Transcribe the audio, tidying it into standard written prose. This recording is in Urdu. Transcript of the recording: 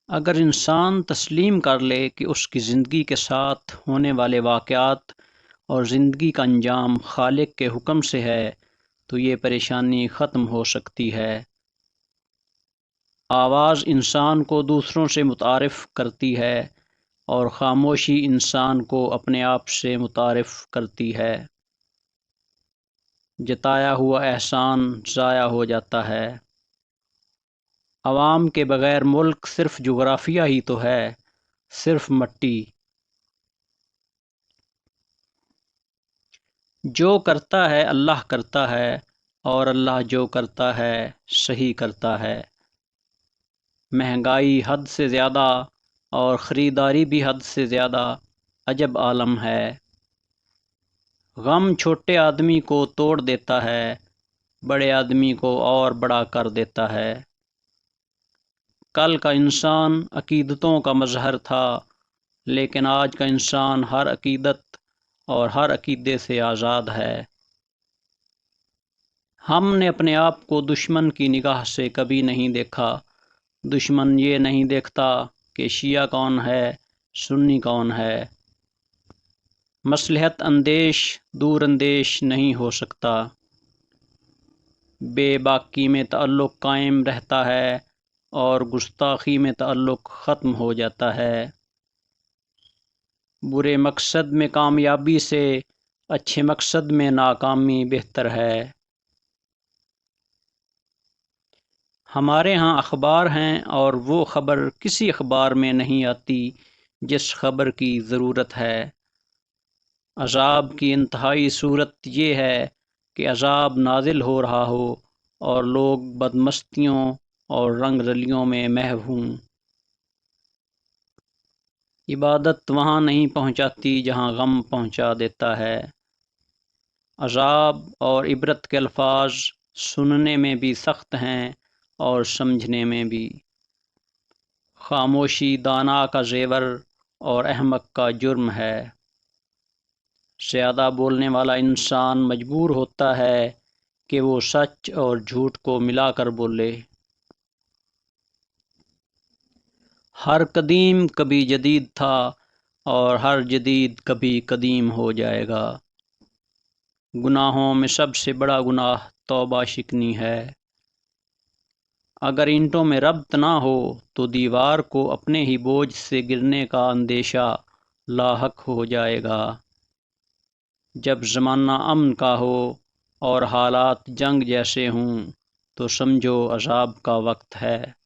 اگر انسان تسلیم کر لے کہ اس کی زندگی کے ساتھ ہونے والے واقعات اور زندگی کا انجام خالق کے حکم سے ہے تو یہ پریشانی ختم ہو سکتی ہے۔ آواز انسان کو دوسروں سے متعارف کرتی ہے اور خاموشی انسان کو اپنے آپ سے متعارف کرتی ہے۔ جتایا ہوا احسان ضائع ہو جاتا ہے۔ عوام کے بغیر ملک صرف جغرافیہ ہی تو ہے، صرف مٹی۔ جو کرتا ہے اللہ کرتا ہے، اور اللہ جو کرتا ہے صحیح کرتا ہے۔ مہنگائی حد سے زیادہ اور خریداری بھی حد سے زیادہ عجب عالم ہے۔ غم چھوٹے آدمی کو توڑ دیتا ہے، بڑے آدمی کو اور بڑا کر دیتا ہے۔ کل کا انسان عقیدتوں کا مظہر تھا، لیکن آج کا انسان ہر عقیدت اور ہر عقیدے سے آزاد ہے۔ ہم نے اپنے آپ کو دشمن کی نگاہ سے کبھی نہیں دیکھا۔ دشمن یہ نہیں دیکھتا کہ شیعہ کون ہے، سنی کون ہے۔ مصلحت اندیش دور اندیش نہیں ہو سکتا۔ بے باکی میں تعلق قائم رہتا ہے اور گستاخی میں تعلق ختم ہو جاتا ہے۔ برے مقصد میں کامیابی سے اچھے مقصد میں ناکامی بہتر ہے۔ ہمارے ہاں اخبار ہیں اور وہ خبر کسی اخبار میں نہیں آتی جس خبر کی ضرورت ہے۔ عذاب کی انتہائی صورت یہ ہے کہ عذاب نازل ہو رہا ہو اور لوگ بدمستیوں اور رنگ رلیوں میں محو ہوں۔ عبادت وہاں نہیں پہنچاتی جہاں غم پہنچا دیتا ہے۔ عذاب اور عبرت کے الفاظ سننے میں بھی سخت ہیں اور سمجھنے میں بھی۔ خاموشی دانا کا زیور اور احمق کا جرم ہے۔ زیادہ بولنے والا انسان مجبور ہوتا ہے کہ وہ سچ اور جھوٹ کو ملا کر بولے۔ ہر قدیم کبھی جدید تھا اور ہر جدید کبھی قدیم ہو جائے گا۔ گناہوں میں سب سے بڑا گناہ توبہ شکنی ہے۔ اگر اینٹوں میں ربط نہ ہو تو دیوار کو اپنے ہی بوجھ سے گرنے کا اندیشہ لاحق ہو جائے گا۔ جب زمانہ امن کا ہو اور حالات جنگ جیسے ہوں تو سمجھو عذاب کا وقت ہے۔